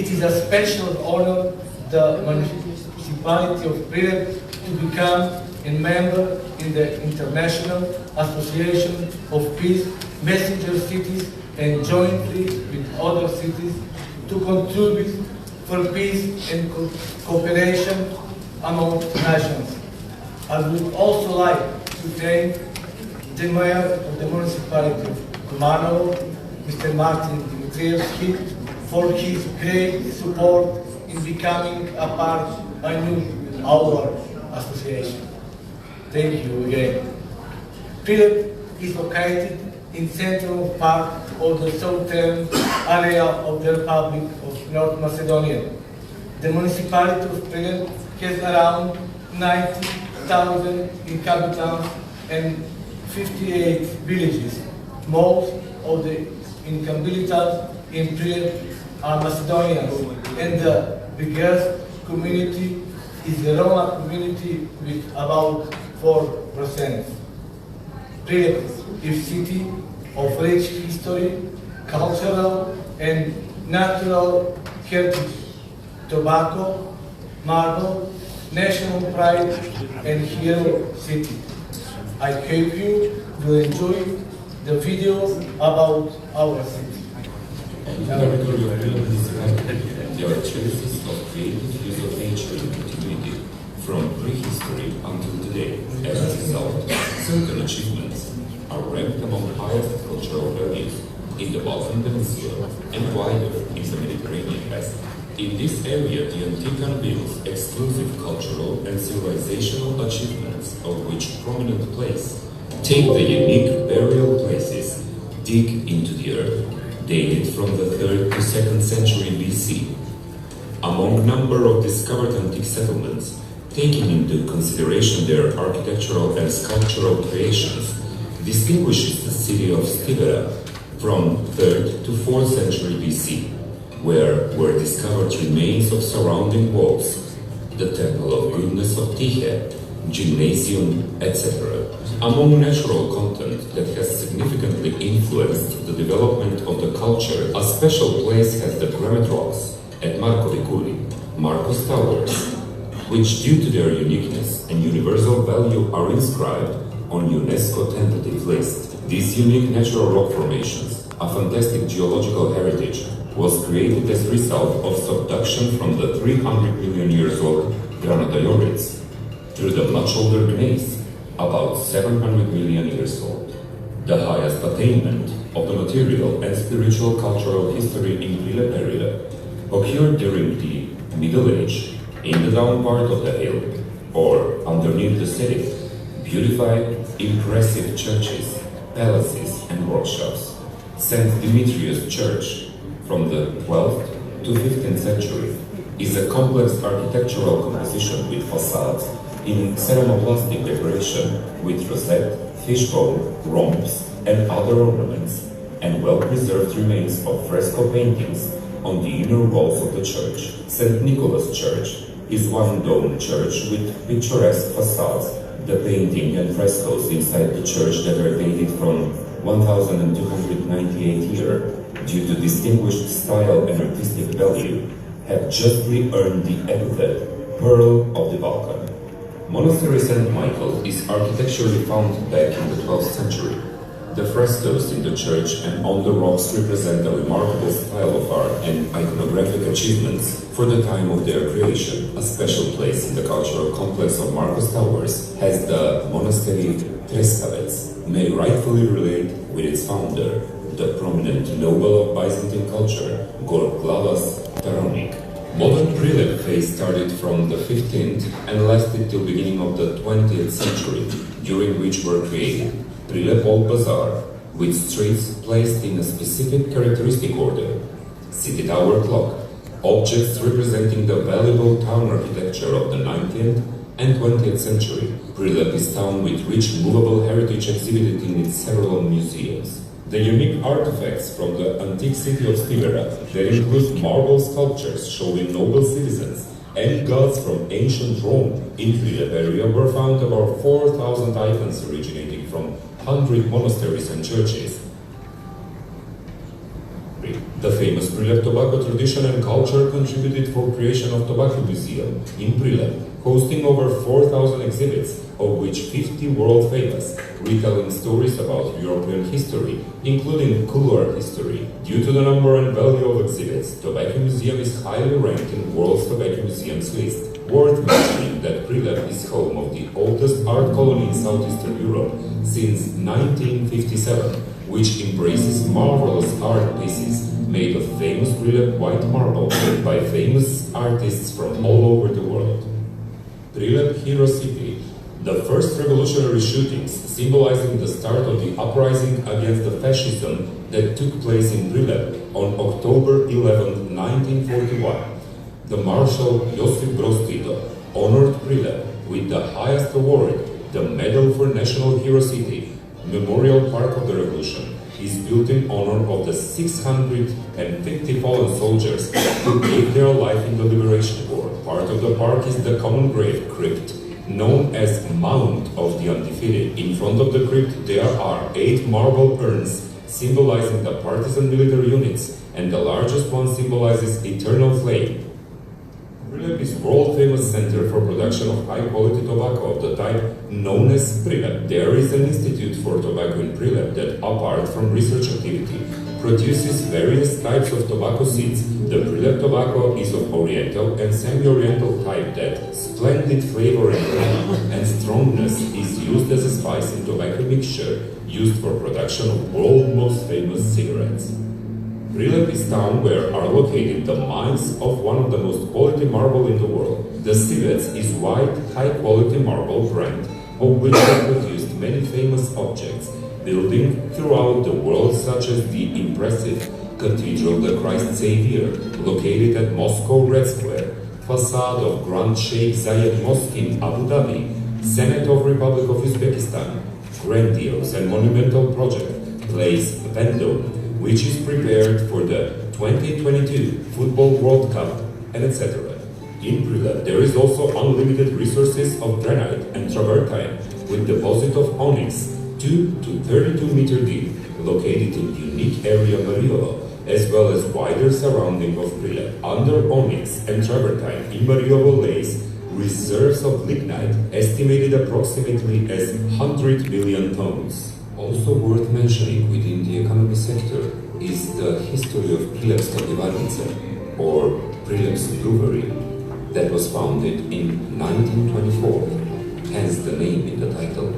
It is a special honor the municipality of Prilep to become a member in the International Association of Peace Messenger Cities and jointly with other cities to contribute for peace and cooperation among nations. I would also like to thank the Mayor of the Municipality of Kumanovo, Mr. Martin Dimitrievski, for his great support in becoming a part of our association. Thank you again. Prilep is located in central part of the southern area of the Republic of North Macedonia. The municipality of Prilep has around 90,000 inhabitants and 58 villages. Most of the inhabitants in Prilep are Macedonians, and the biggest community is the Roma community with about 4%. Prilep is a city of rich history, cultural and natural heritage, tobacco, marble, national pride, and hero city. I hope you will enjoy the video about our city. The activities of creative use of nature and continuity from prehistory until today. As a result, certain achievements are ranked among highest cultural values in the Balkan Peninsula and wider in the Mediterranean basin. In this area, the antique unveils exclusive cultural and civilizational achievements of which prominent place. Take the unique burial places, dig into the earth, dated from the 3rd to 2nd century BC. Among number of discovered antique settlements, taking into consideration their architectural and sculptural creations, distinguishes the city of Stivera from 3rd to 4th century BC, where were discovered remains of surrounding walls, the Temple of Goodness of Tihe, gymnasium, etc. Among natural content that has significantly influenced the development of the culture, a special place has the granite rocks at Markovi Kuli, Markos Towers, which due to their uniqueness and universal value are inscribed on UNESCO tentative list. These unique natural rock formations, a fantastic geological heritage, was created as a result of subduction from the 300 million years old Granodioids through the much older gneiss, about 700 million years old. The highest attainment of the material and spiritual cultural history in Prilep area occurred during the Middle Age, in the down part of the hill, or underneath the city, beautified, impressive churches, palaces, and workshops. St. Demetrius Church, from the 12th to 15th century, is a complex architectural composition with facades in ceramoplastic decoration with rosette, fishbowl, rhombs, and other ornaments, and well-preserved remains of fresco paintings on the inner walls of the church. St. Nicholas Church is one domed church with picturesque facades. The painting and frescoes inside the church that are dated from 1298 year, due to distinguished style and artistic value, have justly earned the epithet Pearl of the Balkan. Monastery St. Michael is architecturally founded back in the 12th century. The frescoes in the church and on the rocks represent a remarkable style of art and iconographic achievements for the time of their creation. A special place in the cultural complex of Markos Towers has the monastery Treskavec, may rightfully relate with its founder, the prominent noble of Byzantine culture, Gorglavas Taronik. Modern Prilep phase started from the 15th and lasted till beginning of the 20th century, during which were created Prilep Old Bazaar, with streets placed in a specific characteristic order, City Tower Clock, objects representing the valuable town architecture of the 19th and 20th century. Prilep is town with rich movable heritage exhibited in its several museums. The unique artifacts from the antique city of Stivera that include marble sculptures showing noble citizens and gods from ancient Rome in Prilep area were found about 4,000 icons originating from 100 monasteries and churches. The famous Prilep tobacco tradition and culture contributed for creation of Tobacco Museum in Prilep, hosting over 4,000 exhibits, of which 50 world famous, retelling stories about European history, including color history. Due to the number and value of exhibits, Tobacco Museum is highly ranked in World's Tobacco Museums list. Worth mentioning that Prilep is home of the oldest art colony in Southeastern Europe since 1957, which embraces marvelous art pieces made of famous Prilep white marble by famous artists from all over the world. Prilep Hero City, the first revolutionary shootings symbolizing the start of the uprising against the fascism that took place in Prilep on October 11, 1941. The Marshal Josip Broz Tito honored Prilep with the highest award, the Medal for National Hero City. Memorial Park of the Revolution is built in honor of the 650 fallen soldiers who gave their life in the Liberation War. Part of the park is the common grave crypt, known as Mount of the Undefeated. In front of the crypt there are 8 marble urns symbolizing the partisan military units, and the largest one symbolizes eternal flame. Prilep is world-famous center for production of high-quality tobacco of the type known as Prilep. There is an institute for tobacco in Prilep that, apart from research activity, produces various types of tobacco seeds. The Prilep tobacco is of Oriental and semi-Oriental type that splendid flavor and strongness is used as a spice in tobacco mixture used for production of world's most famous cigarettes. Prilep is town where are located the mines of one of the most quality marble in the world. The Civets is white, high-quality marble brand, of which have produced many famous objects, building throughout the world such as the impressive Cathedral of the Christ Savior, located at Moscow Red Square, facade of Grand Sheikh Zayed Mosque in Abu Dhabi, Senate of Republic of Uzbekistan, grandiose and monumental project, Place Vendôme, which is prepared for the 2022 Football World Cup, and etc. In Prilep, there is also unlimited resources of granite and travertine with deposit of onyx 2 to 32 meter deep, located in unique area Mariovo, as well as wider surrounding of Prilep. Under onyx and travertine in Mariovo lays reserves of lignite estimated approximately as 100 million tons. Also worth mentioning within the economy sector is the history of Prilepska Pivarnica, or Prilep's Brewery, that was founded in 1924, hence the name in the title.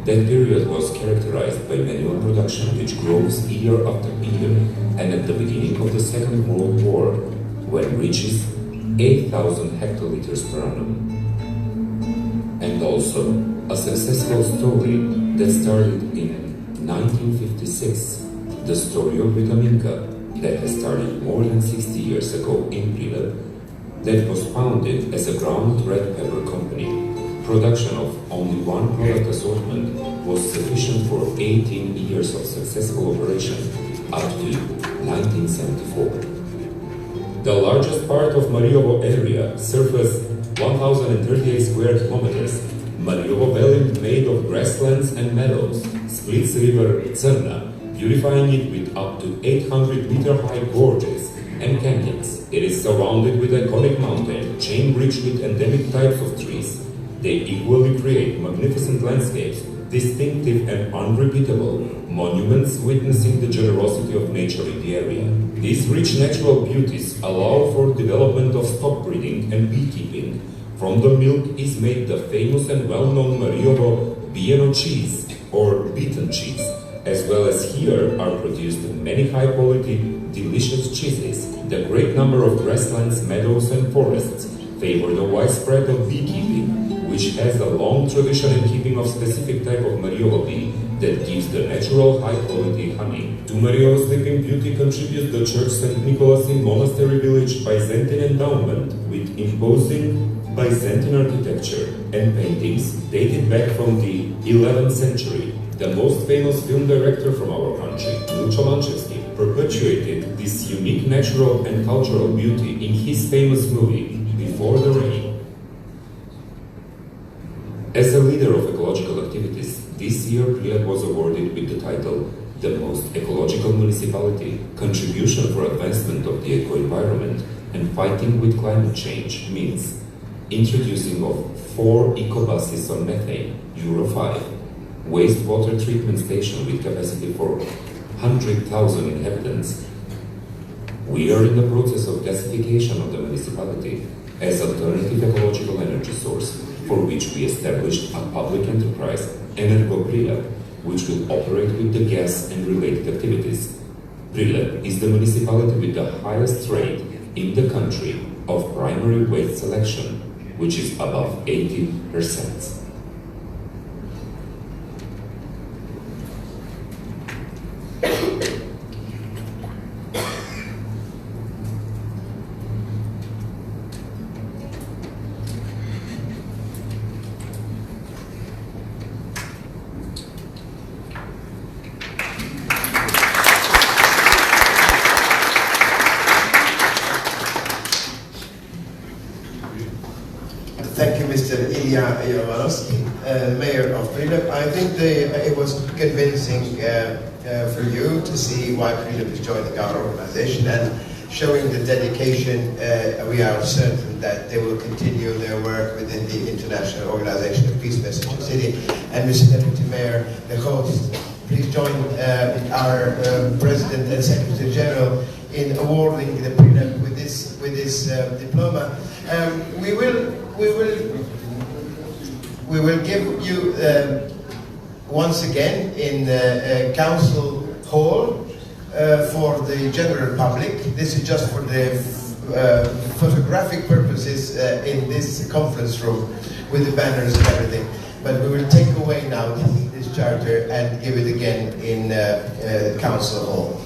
That period was characterized by manual production which grows year after year, and at the beginning of the Second World War, when reaches 8,000 hectoliters per annum. And also a successful story that started in 1956, the story of Vitaminka, that has started more than 60 years ago in Prilep, that was founded as a ground red pepper company. Production of only one product assortment was sufficient for 18 years of successful operation up to 1974. The largest part of Mariovo area surface 1,038 square kilometers. Mariovo Valley made of grasslands and meadows, splits river Crna, beautifying it with up to 800-meter high gorges and canyons. It is surrounded with iconic mountain, chain bridge with endemic types of trees. They equally create magnificent landscapes, distinctive and unrepeatable monuments witnessing the generosity of nature in the area. These rich natural beauties allow for development of stock breeding and beekeeping. From the milk is made the famous and well-known Mariovo Bieno cheese or beaten cheese, as well as here are produced many high-quality, delicious cheeses. The great number of grasslands, meadows and forests favor the widespread of beekeeping, which has a long tradition in keeping of specific type of Mariovo bee that gives the natural high-quality honey. To Mariovo's sleeping beauty contributes the Church St. Nicholas in Monastery Village Byzantine endowment with imposing Byzantine architecture and paintings dated back from the 11th century. The most famous film director from our country, Gradоначалникот, perpetuated this unique natural and cultural beauty in his famous movie, Before the Rain. As a leader of ecological activities, this year Prilep was awarded with the title the most ecological municipality, contribution for advancement of the eco-environment, and fighting with climate change means introducing of 4 eco-buses on methane, Euro 5, wastewater treatment station with capacity for 100,000 inhabitants. We are in the process of gasification of the municipality as alternative ecological energy source, for which we established a public enterprise, Energo Prilep, which will operate with the gas and related activities. Prilep is the municipality with the highest rate in the country of primary waste selection, which is above 80%. Thank you, Mr. Јованоски, Mayor of Prilep. I think it was convincing for you to see why Prilep is joining our organization and showing the dedication. We are certain that they will continue their work within the International Organization of Peace Messenger City. And Mr. Deputy Mayor, the host, please join our President and Secretary General in awarding the Prilep with this diploma. We will give you once again in Council Hall for the general public. This is just for the photographic purposes in this conference room with the banners and everything. But we will take away now this charter and give it again in Council Hall.